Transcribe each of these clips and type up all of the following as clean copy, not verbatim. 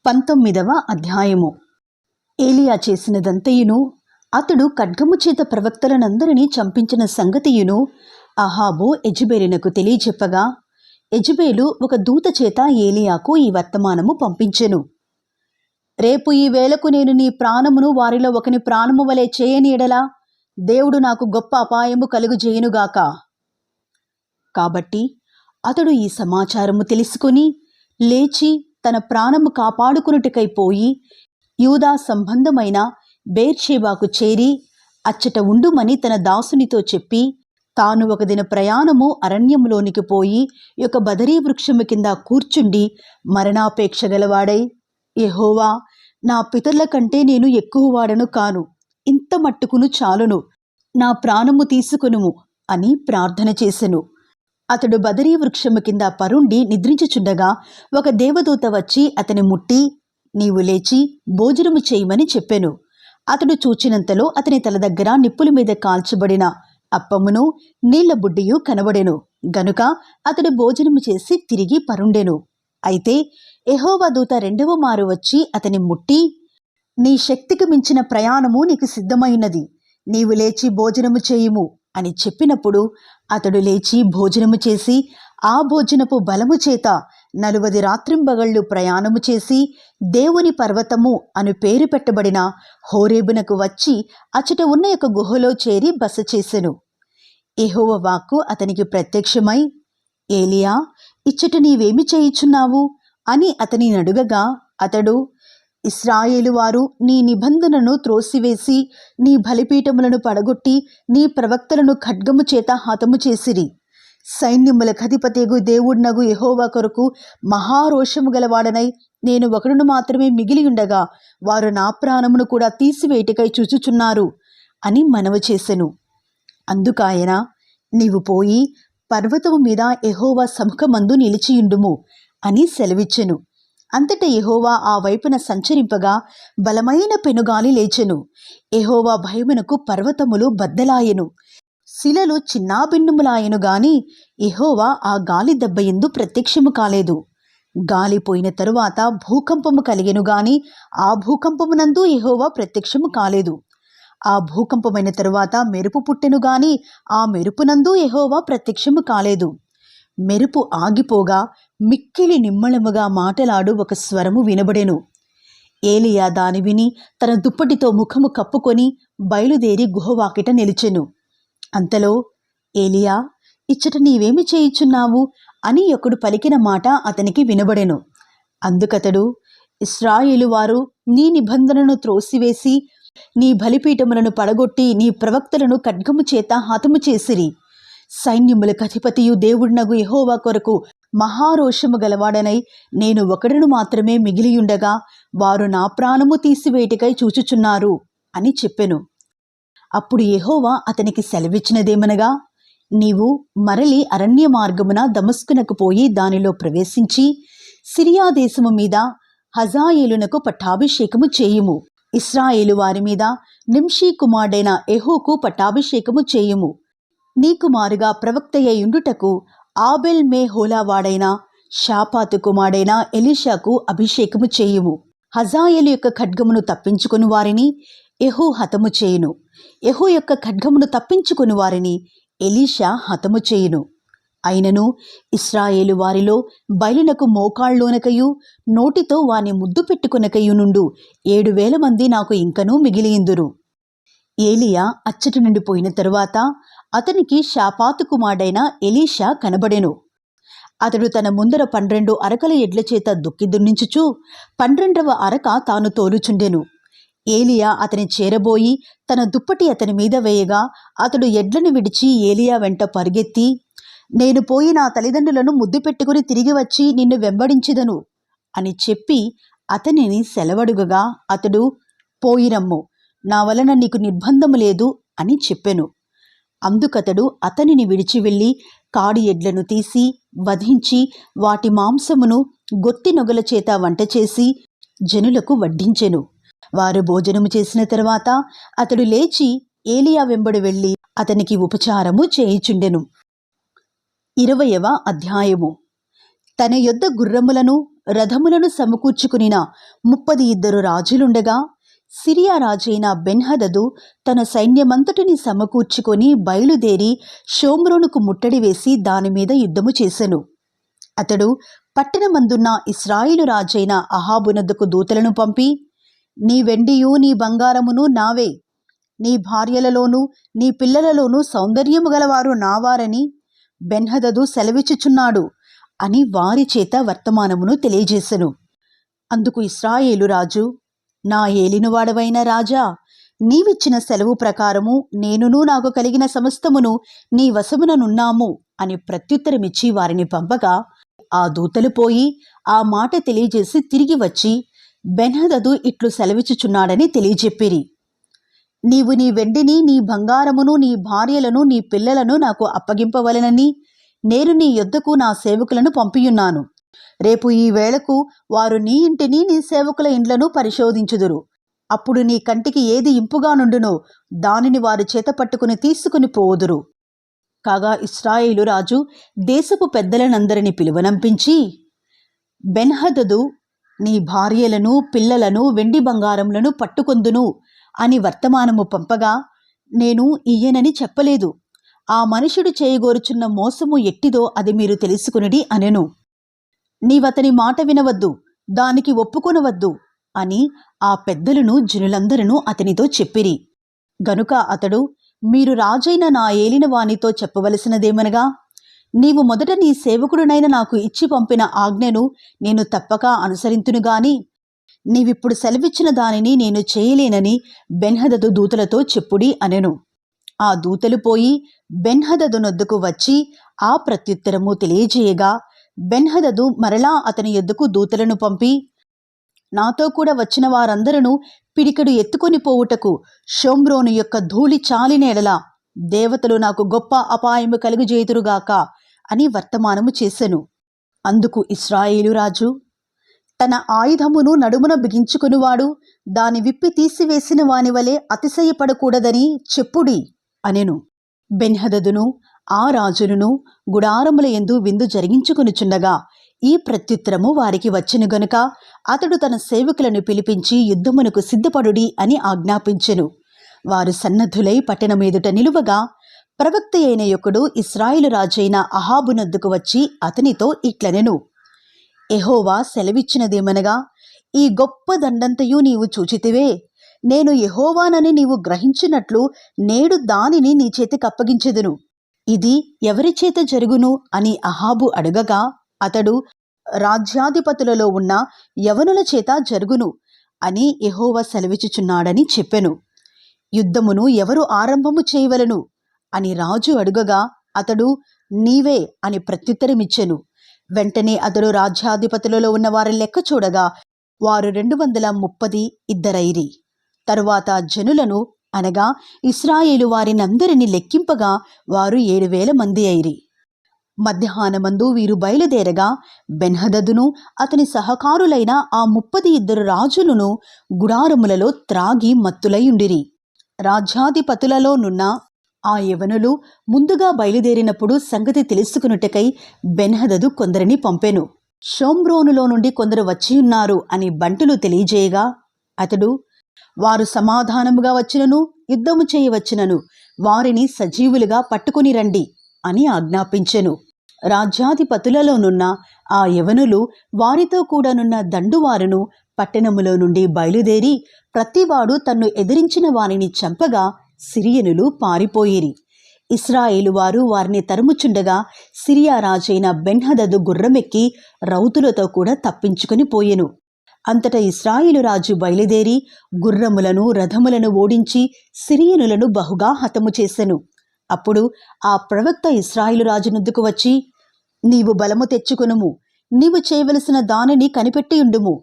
19వ అధ్యాయము. ఏలియా చేసినదంతయును, అతడు ఖడ్గము చేత ప్రవక్తలనందరినీ చంపించిన సంగతియును అహాబు యెజెబెలునకు తెలియజెప్పగా, యెజెబెలు ఒక దూత చేత ఏలియాకు ఈ వర్తమానము పంపించెను. రేపు ఈ వేళకు నేను నీ ప్రాణమును వారిలో ఒకని ప్రాణము వలె చేయని ఎడల దేవుడు నాకు గొప్ప అపాయము కలుగజేయునుగాక. కాబట్టి అతడు ఈ సమాచారము తెలుసుకుని లేచి తన ప్రాణము కాపాడుకునుటకై పోయి యూదా సంబంధమైన బేర్షెబాకు చేరి అచ్చట ఉండుమని తన దాసునితో చెప్పి, తాను ఒక దిన ప్రయాణము అరణ్యములోనికి పోయి ఒక బదరీ వృక్షము కింద కూర్చుండి మరణాపేక్ష గలవాడై, యెహోవా, నా పితరుల కంటే నేను ఎక్కువ వాడను కాను, ఇంత మట్టుకును చాలును, నా ప్రాణము తీసుకొనుము అని ప్రార్థన చేసెను. అతడు బదరీ వృక్షము కింద పరుండి నిద్రించుచుండగా ఒక దేవదూత వచ్చి అతని ముట్టి, నీవు లేచి భోజనము చేయమని చెప్పెను. అతడు చూచినంతలో అతని తల దగ్గర నిప్పుల మీద కాల్చబడిన అప్పమును నీళ్ల బుడ్డియు కనబడెను. గనుక అతడు భోజనము చేసి తిరిగి పరుండెను. అయితే యెహోవా దూత రెండవ మారు వచ్చి అతని ముట్టి, నీ శక్తికి మించిన ప్రయాణము నీకు సిద్ధమైనది, నీవు లేచి భోజనము చేయుము అని చెప్పినప్పుడు అతడు లేచి భోజనము చేసి ఆ భోజనపు బలము చేత 40 రాత్రింబగళ్ళు ప్రయాణము చేసి దేవుని పర్వతము అను పేరు పెట్టబడిన హోరేబునకు వచ్చి అచట ఉన్న ఒక గుహలో చేరి బస చేసెను. యెహోవా వాక్కు అతనికి ప్రత్యక్షమై, ఏలియా, ఇచ్చట నీవేమి చేయుచున్నావు అని అతని అడుగగా, అతడు, ఇశ్రాయేలు వారు నీ నిబంధనను త్రోసివేసి నీ బలిపీఠములను పడగొట్టి నీ ప్రవక్తలను ఖడ్గము చేత హతము చేసిరి. సైన్యములకు అధిపతియగు దేవుడునగు యెహోవా కొరకు మహారోషము గలవాడనై నేను ఒకడును మాత్రమే మిగిలి ఉండగా వారు నా ప్రాణమును కూడా తీసివేయుటకై చూచుచున్నారు అని మనవి చేసెను. అందుకాయన, నీవు పోయి పర్వతము మీద యెహోవా సముఖమందు నిలిచియుండుము అని సెలవిచ్చెను. అంతటా యెహోవా ఆ వైపున సంచరింపగా బలమైన పెనుగాలి లేచెను. యెహోవా భయమునకు పర్వతములు బద్దలాయెను, శిలలు చిన్నాభిన్నములాయెను గాని యెహోవా ఆ గాలి దెబ్బయందు ప్రత్యక్షము కాలేదు. గాలి పోయిన తరువాత భూకంపము కలిగెను గాని ఆ భూకంపమునందు యెహోవా ప్రత్యక్షము కాలేదు. ఆ భూకంపమైన తరువాత మెరుపు పుట్టెను గాని ఆ మెరుపునందు యెహోవా ప్రత్యక్షము కాలేదు. మెరుపు ఆగిపోగా మిక్కిలి నిమ్మళముగా మాటలాడు ఒక స్వరము వినబడెను. ఏలియా దాని విని తన దుప్పటితో ముఖము కప్పుకొని బయలుదేరి గుహవాకిట నిలిచెను. అంతలో, ఏలియా, ఇచ్చట నీవేమి చేయుచున్నావు అని ఒకడు పలికిన మాట అతనికి వినబడెను. అందుకతడు, ఇశ్రాయేలు వారు నీ నిబంధనను త్రోసివేసి నీ బలిపీఠములను పడగొట్టి నీ ప్రవక్తలను ఖడ్గము చేత హతము చేసిరి. సైన్యములకు అధిపతియు దేవుడునగు యెహోవా కొరకు మహారోషము గలవాడనై నేను ఒకడును మాత్రమే మిగిలియుండగా వారు నా ప్రాణము తీసివేయుటకై చూచుచున్నారు అని చెప్పెను. అప్పుడు యెహోవా అతనికి సెలవిచ్చినదేమనగా, నీవు మరలి అరణ్య మార్గమున దమస్కునకు పోయి దానిలో ప్రవేశించి సిరియా దేశము మీద హజాయేలునకు పట్టాభిషేకము చేయుము. ఇశ్రాయేలు వారి మీద నింషీ కుమారుడైన యెహూకు పట్టాభిషేకము చేయుము. నీ కుమారుగా ప్రవక్తయ్యుండుటకు ఆబెల్ మెహోలా వాడైన షాపాతు కుమారుడైన ఎలీషాకు అభిషేకము చేయుము. హజాయేలు యొక్క ఖడ్గమును తప్పించుకుని వారిని యెహూ హతము చేయును. యెహూ యొక్క ఖడ్గమును తప్పించుకుని వారిని ఎలీషా హతము చేయును. అయినను ఇశ్రాయేలు వారిలో బయలునకు మోకాళ్ళలోనకయు నోటితో వాని ముద్దు పెట్టుకునకయు నుండు 7,000 మంది నాకు ఇంకనూ మిగిలియుందురు. ఏలియా అచ్చటి నుండి పోయిన తరువాత అతనికి షాపాతు కుమారుడైన ఎలీషా కనబడెను. అతడు తన ముందర 12 అరకల ఎడ్ల చేత దుక్కి దున్నించుచు 12వ అరక తాను తోలుచుండెను. ఏలియా అతని చేరబోయి తన దుప్పటి అతని మీద వేయగా అతడు ఎడ్లను విడిచి ఏలియా వెంట పరుగెత్తి, నేను పోయి నా తల్లిదండ్రులను ముద్దు పెట్టుకుని తిరిగి వచ్చి నిన్ను వెంబడించెదను అని చెప్పి అతనిని సెలవడుగగా అతడు, పోయిరమ్ము, నా వలన నీకు నిర్బంధము లేదు అని చెప్పెను. అందుకతడు అతనిని విడిచి వెళ్ళి కాడి ఎడ్లను తీసి వధించి వాటి మాంసమును గొత్తి నొగల చేత వంట చేసి జనులకు వడ్డించెను. వారు భోజనము చేసిన తరువాత అతడు లేచి ఏలియా వెంబడి వెళ్ళి అతనికి ఉపచారము చేయుచుండెను. 20వ అధ్యాయము. తన యొద్ద గుర్రములను రథములను సమకూర్చుకునిన 32 రాజులుండగా, సిరియా రాజైన బెన్హదదు తన సైన్యమంతటిని సమకూర్చుకొని బయలుదేరి షోమ్రోనుకు ముట్టడి వేసి దానిమీద యుద్ధము చేసెను. అతడు పట్టణమందున్న ఇశ్రాయేలు రాజైన అహాబునొద్దకు దూతలను పంపి, నీ వెండియు నీ బంగారమును నావే, నీ భార్యలలోనూ నీ పిల్లలలోనూ సౌందర్యము గలవారు నావారని బెన్హదదు సెలవిచ్చుచున్నాడు అని వారి చేత వర్తమానమును తెలియజేసెను. అందుకు ఇశ్రాయేలు రాజు, నా ఏలినవాడవైన రాజా, నీవిచ్చిన సెలవు ప్రకారము నేనును నాకు కలిగిన సమస్తమును నీ వశముననున్నాము అని ప్రత్యుత్తరమిచ్చి వారిని పంపగా, ఆ దూతలు పోయి ఆ మాట తెలియజేసి తిరిగి వచ్చి బెన్హదదు ఇట్లు సెలవిచ్చుచున్నాడని తెలియజెప్పిరి. నీవు నీ వెండిని నీ బంగారమును నీ భార్యలను నీ పిల్లలను నాకు అప్పగింపవలెనని నేను నీ యొద్దకు నా సేవకులను పంపియున్నాను. రేపు ఈ వేళకు వారు నీ ఇంటిని నీ సేవకుల ఇండ్లను పరిశోధించుదురు. అప్పుడు నీ కంటికి ఏది ఇంపుగా నుండునో దానిని వారు చేత పట్టుకుని తీసుకుని పోవుదురు. కాగా ఇశ్రాయేలు రాజు దేశపు పెద్దలనందరిని పిలువనంపించి, బెన్హదదు నీ భార్యలను పిల్లలను వెండి బంగారములను పట్టుకొందును అని వర్తమానము పంపగా, నేను ఇయ్యనని చెప్పలేదు. ఆ మనుషుడు చేయగోరుచున్న మోసము ఎట్టిదో అది మీరు తెలుసుకునిడి అనెను. నీవతని మాట వినవద్దు, దానికి ఒప్పుకొనవద్దు అని ఆ పెద్దలను జనులందరూ అతనితో చెప్పిరి. గనుక అతడు, మీరు రాజైన నా ఏలిన వానితో చెప్పవలసినదేమనగా, నీవు మొదట నీ సేవకుడునైన నాకు ఇచ్చి పంపిన ఆజ్ఞను నేను తప్పక అనుసరింతును గాని నీవిప్పుడు సెలవిచ్చిన దానిని నేను చేయలేనని బెన్హదదు దూతలతో చెప్పుడి అనెను. ఆ దూతలు పోయి బెన్హదదు నొద్దకు వచ్చి ఆ ప్రత్యుత్తరము తెలియజేయగా, బెన్హదదు మరలా అతని యొద్దకు దూతలను పంపి, నాతో కూడా వచ్చిన వారందరూ పిడికెడు ఎత్తుకొని పోవుటకు షోమ్రోను యొక్క ధూళి చాలినేడల దేవతలు నాకు గొప్ప అపాయము కలుగజేయుదురుగాక అని వర్తమానము చేసెను. అందుకు ఇశ్రాయేలు రాజు, తన ఆయుధమును నడుమున బిగించుకునివాడు దాని విప్పి తీసివేసిన వాని వలె అతిశయపడకూడదని చెప్పుడి అనెను. బెన్హదదును ఆ రాజులను గుడారముల యందు విందు జరిగించుకొనుచుండగా ఈ ప్రత్యుత్తరము వారికి వచ్చెను గనుక అతడు తన సేవకులను పిలిపించి యుద్ధమునకు సిద్ధపడుడి అని ఆజ్ఞాపించెను. వారు సన్నద్ధులై పట్టణమేదుట నిలువగా, ప్రవక్త అయిన యొకడు ఇశ్రాయేలు రాజైన అహాబునొద్దకు వచ్చి అతనితో ఇట్లనెను, యెహోవా సెలవిచ్చినదేమనగా, ఈ గొప్ప దండంతయు నీవు చూచితివే. నేను యెహోవానని నీవు గ్రహించినట్లు నేడు దానిని నీ చేతికి అప్పగించెదను. ఇది ఎవరి చేత జరుగును అని అహాబు అడగగా, అతడు, రాజ్యాధిపతులలో ఉన్న యవనుల చేత జరుగును అని యెహోవా సెలవిచ్చుచున్నాడని చెప్పెను. యుద్ధమును ఎవరు ఆరంభము చేయవలను అని రాజు అడుగగా, అతడు, నీవే అని ప్రత్యుత్తరమిచ్చెను. వెంటనే అతడు రాజ్యాధిపతులలో ఉన్న వారి లెక్క చూడగా వారు 232 తరువాత జనులను అనగా ఇశ్రాయేలు వారినందరినీ లెక్కింపగా వారు 7,000 మంది అయిరి. మధ్యాహ్నమందు వీరు బయలుదేరగా బెన్హదదును అతని సహకారులైన ఆ 32 రాజులను గుడారములలో త్రాగి మత్తులయుండిరి. రాజ్యాధిపతులలోనున్న ఆ యవనులు ముందుగా బయలుదేరినప్పుడు సంగతి తెలుసుకునుటకై బెన్హదదు కొందరిని పంపెను. షోమ్రోనులో నుండి కొందరు వచ్చియున్నారు అని బంటులు తెలియజేయగా, అతడు, వారు సమాధానముగా వచ్చినను యుద్ధము చేయవచ్చునను వారిని సజీవులుగా పట్టుకుని రండి అని ఆజ్ఞాపించెను. రాజ్యాధిపతులలోనున్న ఆ యవనులు వారితో కూడానున్న దండువారును పట్టణములో నుండి బయలుదేరి ప్రతివాడు తన్ను ఎదిరించిన వారిని చంపగా సిరియనులు పారిపోయిరి. ఇశ్రాయేలు వారు వారిని తరుముచుండగా సిరియా రాజైన బెన్హదదు గుర్రమెక్కి రౌతులతో కూడా తప్పించుకొని పోయెను. అంతటా ఇశ్రాయేలు రాజు బయలుదేరి గుర్రములను రథములను ఓడించి సిరియనులను బహుగా హతము చేసెను. అప్పుడు ఆ ప్రవక్త ఇశ్రాయేలు రాజునొద్దకు వచ్చి, నీవు బలము తెచ్చుకొనుము, నీవు చేయవలసిన దానిని కనిపెట్టియుండుము.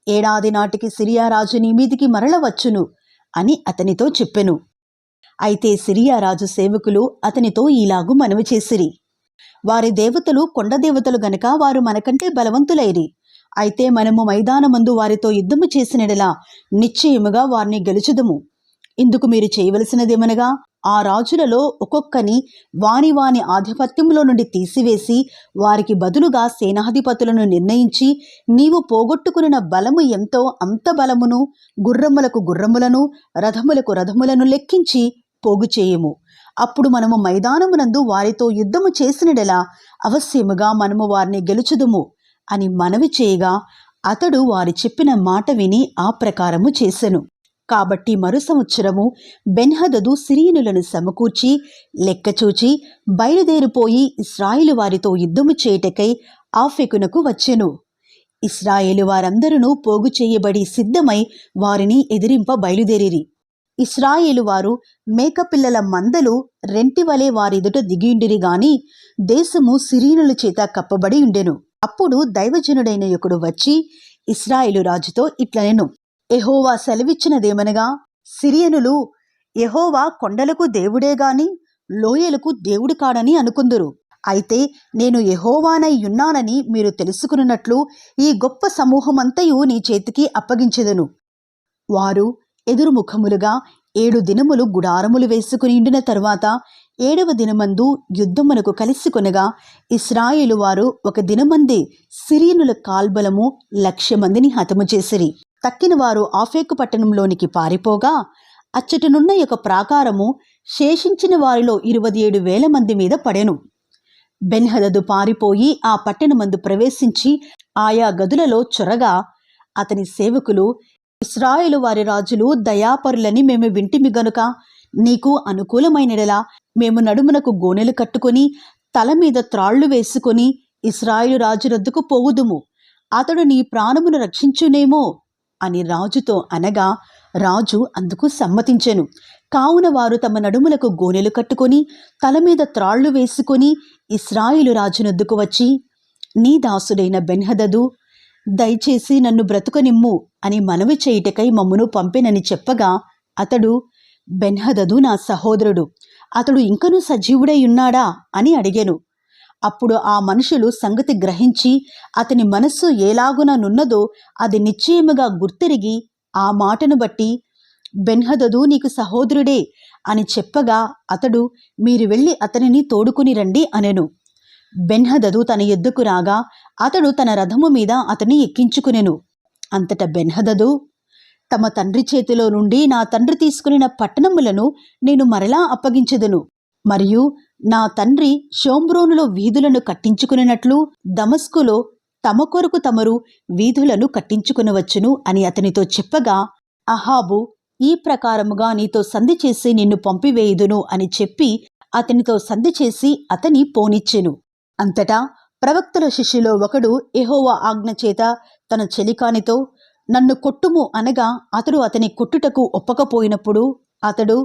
7 ఏడాది నాటికి సిరియా రాజు నీ మీదికి మరల వచ్చును అని అతనితో చెప్పెను. అయితే సిరియా రాజు సేవకులు అతనితో ఈలాగు మనవి చేసిరి, వారి దేవతలు కొండ దేవతలు గనక వారు మనకంటే బలవంతులైరి. అయితే మనము మైదానమందు వారితో యుద్ధము చేసినడలా నిశ్చయముగా వారిని గెలుచుదము. ఇందుకు మీరు చేయవలసినదేమనగా, ఆ రాజులలో ఒక్కొక్కని వాని ఆధిపత్యంలో నుండి తీసివేసి వారికి బదులుగా సేనాధిపతులను నిర్ణయించి, నీవు పోగొట్టుకున్న బలము ఎంతో అంత బలమును, గుర్రములకు గుర్రములను, రథములకు రథములను లెక్కించి పోగు చేయుము. అప్పుడు మనము మైదానమునందు వారితో యుద్ధము చేసినడెలా అవశ్యముగా మనము వారిని గెలుచుదుము అని మనవి చేయగా, అతడు వారి చెప్పిన మాట విని ఆ ప్రకారము చేసెను. కాబట్టి మరు సంవత్సరము బెన్హదదు సిరియనులను సమకూర్చి లెక్కచూచి బయలుదేరిపోయి ఇశ్రాయేలు వారితో యుద్ధము చేయుటకై ఆఫెకునకు వచ్చెను. ఇశ్రాయేలు వారందరూ పోగు చేయబడి సిద్ధమై వారిని ఎదిరింప బయలుదేరిరి. ఇశ్రాయేలు వారు మేకపిల్లల మందలు రెంటివలే వారిదుట దిగియుండిరి గాని దేశము సిరియనుల చేత కప్పబడి ఉండెను. అప్పుడు దైవజనుడైన ఒకడు వచ్చి ఇశ్రాయేలు రాజుతో ఇట్లనెను, యెహోవా సెలవిచ్చినదేమనగా, సిరియనులు యెహోవా కొండలకు దేవుడే గాని లోయలకు దేవుడు కాడని అనుకుందురు. అయితే నేను యెహోవానై యున్నానని మీరు తెలుసుకున్నట్లు ఈ గొప్ప సమూహమంతయు నీ చేతికి అప్పగించెదను. వారు ఎదురుముఖములుగా 7 దినములు గుడారములు వేసుకుని ఉండిన తరువాత 7వ దినమందు యుద్ధమునకు కలిసికొనగా ఇశ్రాయేలు వారు ఒక దినమందే సిరియనుల కాల్బలము 1,00,000 మందిని హతము చేసిరి. తక్కిన వారు ఆఫేకు పట్టణంలోనికి పారిపోగా అచ్చటనున్న ఒక ప్రాకారము శేషించిన వారిలో 27,000 మంది మీద పడెను. బెన్హదదు పారిపోయి ఆ పట్టణమందు ప్రవేశించి ఆయా గదులలో చొరగా అతని సేవకులు, ఇశ్రాయేలు వారి రాజులు దయాపరులని మేము వింటిమి గనుక నీకు అనుకూలమైనడలా మేము నడుమునకు గోనెలు కట్టుకొని తల మీద త్రాళ్లు వేసుకొని ఇశ్రాయేలు రాజు రద్దకు పోవుదుము, అతడు నీ ప్రాణమును రక్షించునేమో అని రాజుతో అనగా రాజు అందుకు సమ్మతించెను. కావున వారు తమ నడుములకు గోనెలు కట్టుకొని తల మీద త్రాళ్లు వేసుకొని ఇశ్రాయేలు రాజునొద్దకు వచ్చి, నీ దాసుడైన బెన్హదదు దయచేసి నన్ను బ్రతుకనిమ్ము అని మనవి చేయుటకై మమ్మును పంపెనని చెప్పగా, అతడు, బెన్హదదు నా సహోదరుడు, అతడు ఇంకనూ సజీవుడై ఉన్నాడా అని అడిగెను. అప్పుడు ఆ మనుషులు సంగతి గ్రహించి అతని మనస్సు ఎలాగుననున్నదో అది నిశ్చయముగా గుర్తెరిగి ఆ మాటను బట్టి, బెన్హదదు నీకు సహోదరుడే అని చెప్పగా అతడు, మీరు వెళ్ళి అతనిని తోడుకుని రండి అనెను. బెన్హదదు తన యొద్దకు రాగా అతడు తన రథము మీద అతని ఎక్కించుకునెను. అంతటా బెన్హదదు, తమ తండ్రి చేతిలో నుండి నా తండ్రి తీసుకునిన పట్టణములను నేను మరలా అప్పగించెదను, మరియు నా తండ్రి షోమ్రోనులో వీధులను కట్టించుకున్నట్లు దమస్కులో తమ కొరకు తమరు వీధులను కట్టించుకునవచ్చును అని అతనితో చెప్పగా, అహాబు ఈ ప్రకారముగా నీతో సంధి చేసి నిన్ను పంపివేయుదును అని చెప్పి అతనితో సంధి చేసి అతని పోనిచ్చెను. అంతటా ప్రవక్తల శిష్యులో ఒకడు యెహోవా ఆజ్ఞ చేత తన చెలికానితో, నన్ను కొట్టుము అనగా అతడు అతని కొట్టుటకు ఒప్పకపోయినప్పుడు అతడు,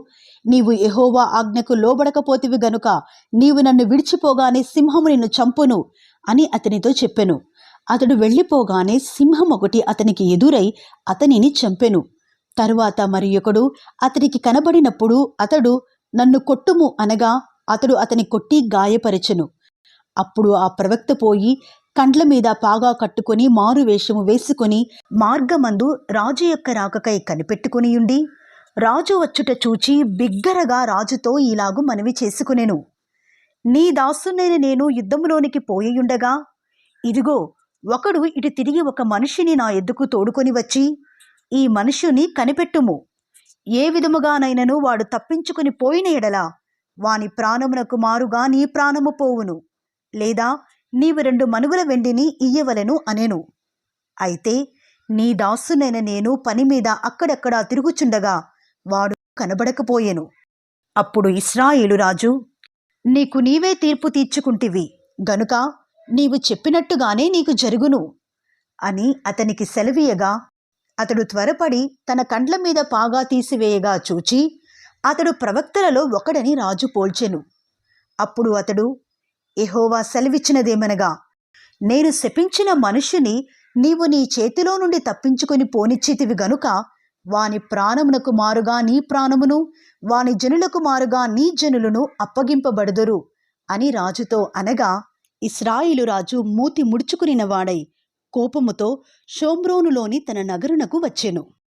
నీవు యెహోవా ఆజ్ఞకు లోబడకపోతివి గనుక నీవు నన్ను విడిచిపోగానే సింహము నిన్ను చంపును అని అతనితో చెప్పెను. అతడు వెళ్ళిపోగానే సింహం ఒకటి అతనికి ఎదురై అతనిని చంపెను. తరువాత మరి ఒకడు అతనికి కనబడినప్పుడు అతడు, నన్ను కొట్టుము అనగా అతడు అతని కొట్టి గాయపరచెను. అప్పుడు ఆ ప్రవక్త పోయి కండ్ల మీద పాగా కట్టుకొని మారువేషము వేసుకొని మార్గమందు రాజు యొక్క రాకకై కనిపెట్టుకునియుండి రాజు వచ్చుట చూచి బిగ్గరగా రాజుతో ఇలాగు మనవి చేసుకునెను, నీ దాసునైన నేను యుద్ధములోనికి పోయియుండగా ఇదిగో ఒకడు ఇటు తిరిగి ఒక మనిషిని నా ఎద్దుకు తోడుకొని వచ్చి, ఈ మనుష్యుని కనిపెట్టుము, ఏ విధముగానైనను వాడు తప్పించుకుని పోయిన ఎడల వాని ప్రాణమునకు మారుగా నీ ప్రాణము పోవును, లేదా నీవు 2 మనుగుల వెండిని ఇయ్యవలెను అనెను. అయితే నీ దాసునైన నేను పని మీద అక్కడక్కడా తిరుగుచుండగా వాడు కనబడకపోయెను. అప్పుడు ఇశ్రాయేలు రాజు, నీకు నీవే తీర్పు తీర్చుకుంటివి గనుక నీవు చెప్పినట్టుగానే నీకు జరుగును అని అతనికి సెలవీయగా, అతడు త్వరపడి తన కండ్ల మీద పాగా తీసివేయగా చూచి అతడు ప్రవక్తలలో ఒకడని రాజు పోల్చెను. అప్పుడు అతడు, యెహోవా సెలవిచ్చినదేమనగా, నేను శపించిన మనుష్యుని నీవు నీ చేతిలో నుండి తప్పించుకొని పోనిచ్చితివి గనుక వాని ప్రాణమునకు మారుగా నీ ప్రాణమును, వాని జనులకు మారుగా నీ జనులను అప్పగింపబడుదురు అని రాజుతో అనగా, ఇశ్రాయేలు రాజు మూతి ముడుచుకునిన వాడై కోపముతో షోమ్రోనులోని తన నగరునకు వచ్చెను.